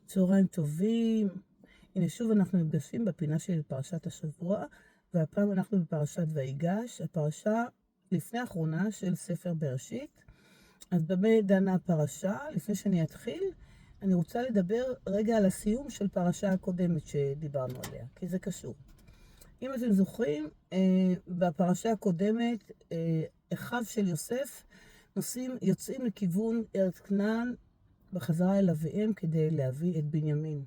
צהריים טובים. הנה שוב אנחנו נפגשים בפינה של פרשת השבוע, והפעם אנחנו בפרשת ויגש, הפרשה לפני האחרונה של ספר בראשית. אז במה דנה הפרשה? לפני שאני אתחיל, אני רוצה לדבר רגע על הסיום של פרשה הקודמת שדיברנו עליה, כי זה קשור. אם אתם זוכרים, בפרשה הקודמת, אחיו של יוסף יוצאים לכיוון ארץ כנען בחזרה אל אביהם כדי להביא את בנימין.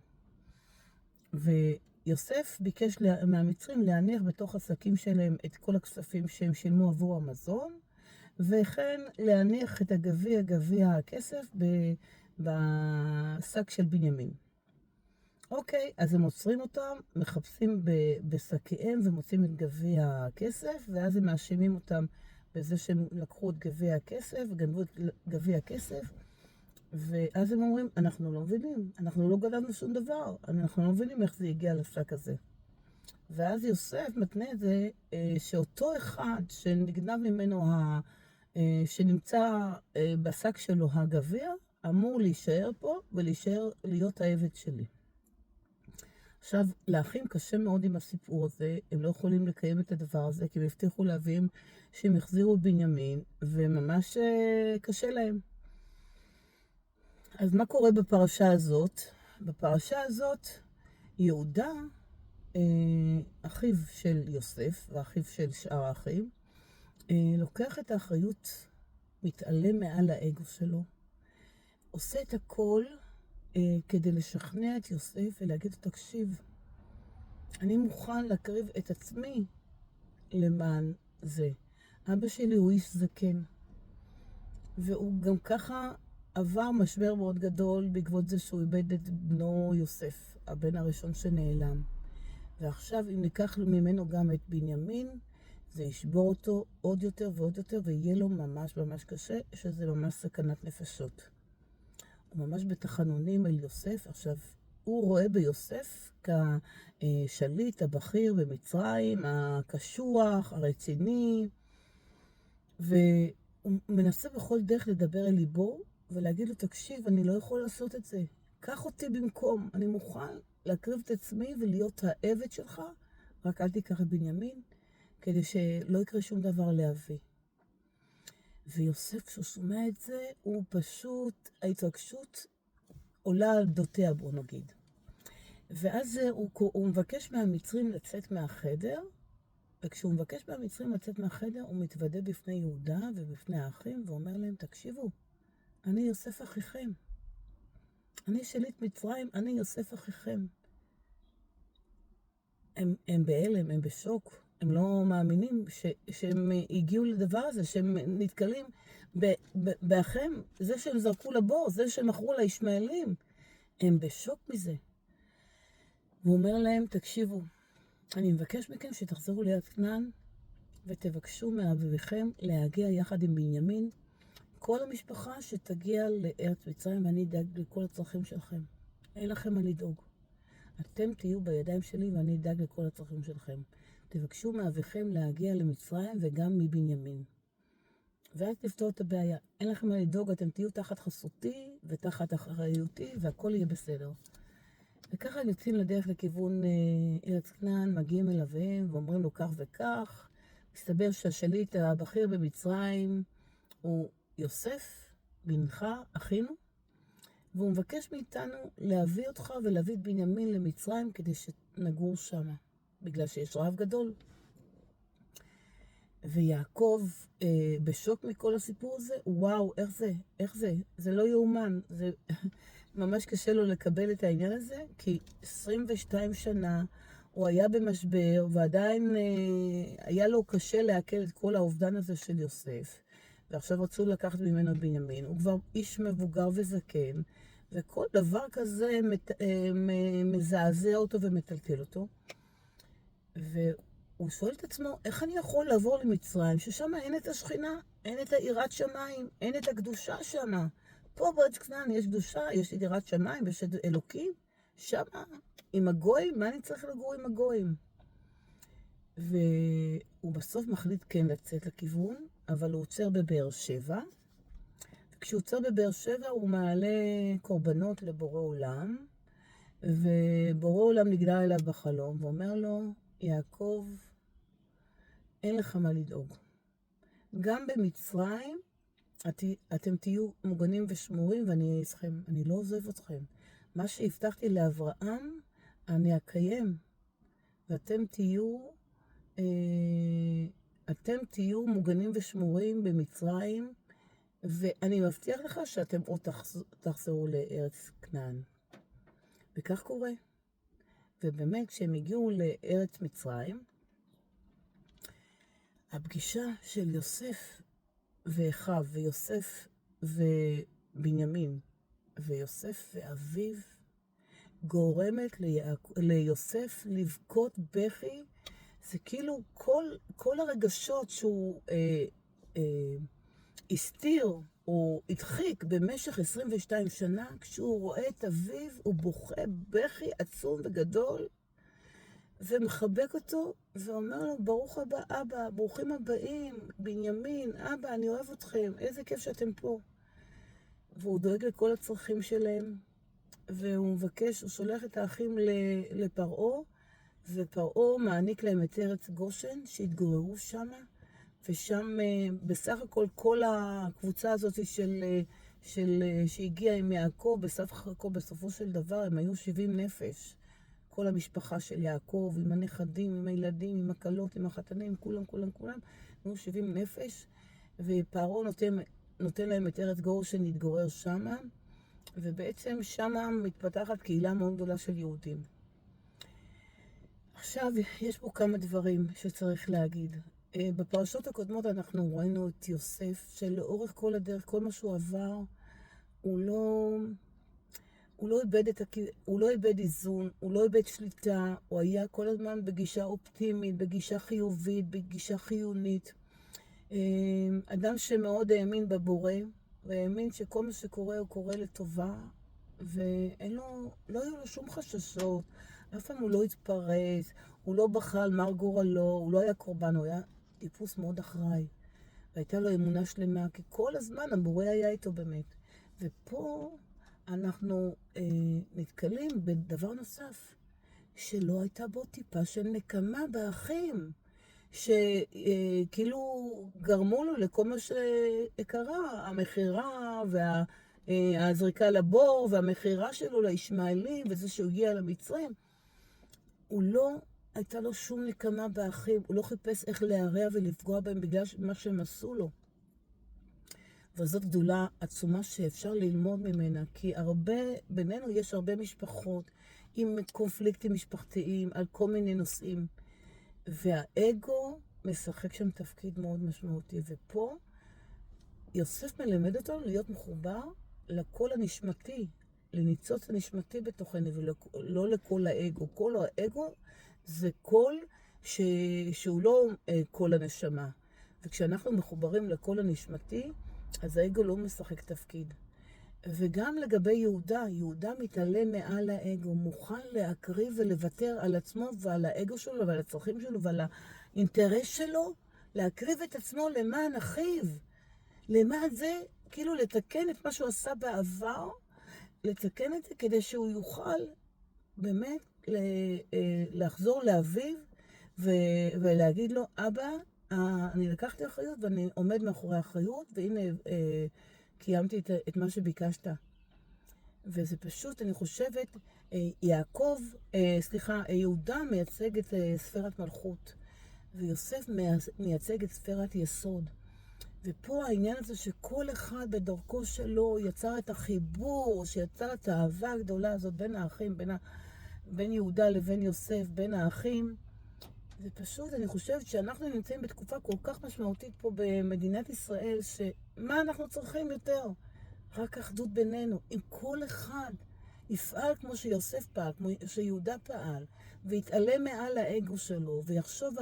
ויוסף ביקש מהמצרים להניח בתוך השקים שלהם את כל הכספים שהם שילמו עבור המזון, וכן להניח את גביע הכסף בשק של בנימין. אוקיי, אז הם עוצרים אותם, מחפשים בשקיהם ומוצאים את גביע הכסף, ואז הם מאשימים אותם בזה שהם לקחו את גביע הכסף וגנבו את גביע הכסף. ואז הם אומרים, אנחנו לא מבינים, אנחנו לא גנבנו שום דבר, אנחנו לא מבינים איך זה הגיע לשק הזה. ואז יוסף מתנה את זה שאותו אחד שנגנב ממנו, שנמצא בשק שלו הגביע, אמור להישאר פה ולהישאר להיות העבד שלי. עכשיו, לאחים קשה מאוד עם הסיפור הזה, הם לא יכולים לקיים את הדבר הזה, כי הם הבטיחו לאביהם שהם יחזירו בנימין, וממש קשה להם. אז מה קורה בפרשה הזאת? בפרשה הזאת, יהודה, אחיו של יוסף ואחיו של שאר האחים, לוקח את האחריות, מתעלם מעל האגו שלו, עושה את הכל כדי לשכנע את יוסף ולהגיד, תקשיב, אני מוכן להקריב את עצמי למען זה. אבא שלי הוא איש זקן, והוא גם ככה עבר משבר מאוד גדול בעקבות זה שהוא איבד את בנו יוסף, הבן הראשון שנעלם. ועכשיו אם ניקח ממנו גם את בנימין, זה ישבור אותו עוד יותר ועוד יותר, ויהיה לו ממש ממש קשה, שזה ממש סכנת נפשות. הוא ממש בתחנונים אל יוסף. עכשיו, הוא רואה ביוסף כשליט הבכיר במצרים, הקשוח, הרציני, והוא מנסה בכל דרך לדבר אל ליבו, ולהגיד לו, תקשיב, אני לא יכול לעשות את זה. קח אותי במקום, אני מוכן להקריב את עצמי ולהיות העבד שלך, רק אל תיקח את בנימין, כדי שלא יקרה שום דבר לאבי. ויוסף, כשהוא שומע את זה, הוא פשוט, ההתרגשות עולה על גדותיה, בוא נגיד. ואז הוא מבקש מהמצרים לצאת מהחדר, וכשהוא מבקש מהמצרים לצאת מהחדר, הוא מתוודה בפני יהודה ובפני האחים, ואומר להם, תקשיבו, אני יוסף אחיכם. אני שליט מצרים, אני יוסף אחיכם. הם בהלם, הם בשוק. הם לא מאמינים שהם הגיעו לדבר הזה, שהם נתקלים באחם, זה שהם זרקו לבור, זה שהם מכרו לישמעאלים. הם בשוק מזה. והוא אומר להם, תקשיבו, אני מבקש מכם שתחזרו לארץ כנען, ותבקשו מאביכם להגיע יחד עם בנימין, כל המשפחה שתגיע לארץ מצרים, ואני אדאג לכל הצרכים שלכם. אין לכם מה לדאוג. אתם תהיו בידיים שלי ואני אדאג לכל הצרכים שלכם. תבקשו מאביכם להגיע למצרים וגם מבנימין. ואז תפתור את הבעיה. אין לכם מה לדאוג, אתם תהיו תחת חסותי ותחת אחריותי והכל יהיה בסדר. וככה הם יוצאים לדרך לכיוון ארץ כנען, מגיעים אל אביהם ואומרים לו כך וכך. מסתבר שהשליט הבכיר במצרים הוא יוסף, בנך, אחינו, והוא מבקש מאיתנו להביא אותך ולהביא את בנימין למצרים כדי שנגור שם, בגלל שיש רעב גדול. ויעקב בשוק מכל הסיפור הזה, וואו, איך זה? זה לא יאומן, זה ממש קשה לו לקבל את העניין הזה, כי 22 שנה הוא היה במשבר, ועדיין היה לו קשה לעכל את כל האובדן הזה של יוסף. ועכשיו רצו לקחת ממנו בנימין, הוא כבר איש מבוגר וזקן, וכל דבר כזה מזעזע אותו ומטלטל אותו. והוא שואל את עצמו, איך אני יכול לעבור למצרים, ששם אין את השכינה, אין את היראת שמיים, אין את הקדושה שם. פה בארץ כנען יש קדושה, יש את יראת שמיים, יש את אלוקים, שם עם הגויים, מה אני צריך לגור עם הגויים? והוא בסוף מחליט כן לצאת לכיוון, אבל הוא עוצר בבאר שבע, וכשהוא עוצר בבאר שבע הוא מעלה קורבנות לבורא עולם, ובורא עולם נגלה אליו בחלום, ואומר לו, יעקב, אין לך מה לדאוג. גם במצרים אתם תהיו מוגנים ושמורים ואני אהיה איתכם. אני לא עוזב אתכם. מה שהבטחתי לאברהם, אני אקיים. ואתם תהיו מוגנים ושמורים במצרים, ואני מבטיח לך שאתם עוד תחזרו לארץ כנען. וכך קורה. ובאמת, כשהם הגיעו לארץ מצרים, הפגישה של יוסף ואחיו, ויוסף ובנימין, ויוסף ואביו, גורמת ליוסף לבכות בכי. זה כאילו כל הרגשות שהוא הסתיר או הדחיק במשך 22 שנה, כשהוא רואה את אביו, הוא בוכה בכי עצום וגדול, ומחבק אותו, ואומר לו, ברוך הבא, אבא, ברוכים הבאים, בנימין, אבא, אני אוהב אתכם, איזה כיף שאתם פה. והוא דואג לכל הצרכים שלהם, והוא מבקש, הוא שולח את האחים לפרעה, ופרעה מעניק להם את ארץ גושן, שהתגוררו שם, ושם בסך הכל כל הקבוצה הזאת שהגיעה עם יעקב, בסופו של דבר הם היו 70 נפש. כל המשפחה של יעקב, עם הנכדים, עם הילדים, עם הכלות, עם החתנים, כולם, היו 70 נפש, ופרעה נותן להם את ארץ גושן להתגורר שם, ובעצם שם מתפתחת קהילה מאוד גדולה של יהודים. עכשיו, יש פה כמה דברים שצריך להגיד. בפרשות הקודמות אנחנו ראינו את יוסף, שלאורך כל הדרך, כל מה שהוא עבר, הוא לא איבד איזון, הוא לא איבד שליטה, הוא היה כל הזמן בגישה אופטימית, בגישה חיובית, בגישה חיונית. אדם שמאוד האמין בבורא, והאמין שכל מה שקורה הוא קורה לטובה, לא היו לו שום חששות, אף פעם הוא לא התפרץ, הוא לא בכה על מר גורלו, הוא לא היה קורבן, הוא היה טיפוס מאוד אחראי. והייתה לו אמונה שלמה, כי כל הזמן הבורא היה איתו באמת. ופה אנחנו נתקלים בדבר נוסף, שלא הייתה בו טיפה של נקמה באחים, שכאילו גרמו לו לכל מה שקרה, המחירה והזריקה לבור והמחירה שלו לישמעאלים וזה שהוא הגיע למצרים. הוא לא הייתה לו שום נקמה באחים, הוא לא חיפש איך להרע ולפגוע בהם בגלל מה שהם עשו לו. וזאת גדולה עצומה שאפשר ללמוד ממנה, כי בינינו יש הרבה משפחות עם קונפליקטים משפחתיים על כל מיני נושאים, והאגו משחק שם תפקיד מאוד משמעותי, ופה יוסף מלמד אותנו להיות מחובר לקול הנשמתי, לניצוץ הנשמתי בתוכנו, ולא לכל האגו. כל האגו זה קול שהוא לא קול הנשמה. וכשאנחנו מחוברים לקול הנשמתי, אז האגו לא משחק תפקיד. וגם לגבי יהודה מתעלה מעל האגו, מוכן להקריב ולוותר על עצמו ועל האגו שלו ועל הצרכים שלו ועל האינטרס שלו, להקריב את עצמו למען אחיו. למען זה, כאילו לתקן את מה שהוא עשה בעבר, לתקן את זה כדי שהוא יוכל באמת לחזור לאביו ולהגיד לו, אבא, אני לקחתי אחריות ואני עומד מאחורי האחריות, והנה קיימתי את מה שביקשת. וזה פשוט, אני חושבת, יהודה מייצג את ספירת מלכות, ויוסף מייצג את ספירת יסוד. ופה העניין הזה שכל אחד בדרכו שלו יצר את החיבור, שיצר את האהבה הגדולה הזאת בין האחים, בין יהודה לבין יוסף, בין האחים. זה פשוט, אני חושבת שאנחנו נמצאים בתקופה כל כך משמעותית פה במדינת ישראל, שמה אנחנו צריכים יותר? רק אחדות בינינו. אם כל אחד יפעל כמו שיוסף פעל, כמו שיהודה פעל, ויתעלם מעל האגו שלו, ויחשוב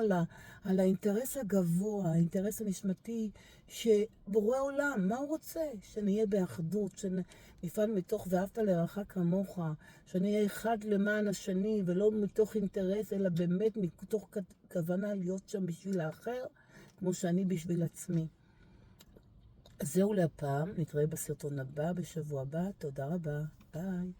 על האינטרס הגבוה, האינטרס הנשמתי, שבורא עולם, מה הוא רוצה? שנהיה באחדות, שנפעל מתוך ואהבת לרעך כמוך, שנהיה אחד למען השני, ולא מתוך אינטרס, אלא באמת מתוך כוונה להיות שם בשביל האחר, כמו שאני בשביל עצמי. אז זהו להפעם, נתראה בסרטון הבא, בשבוע הבא, תודה רבה, ביי.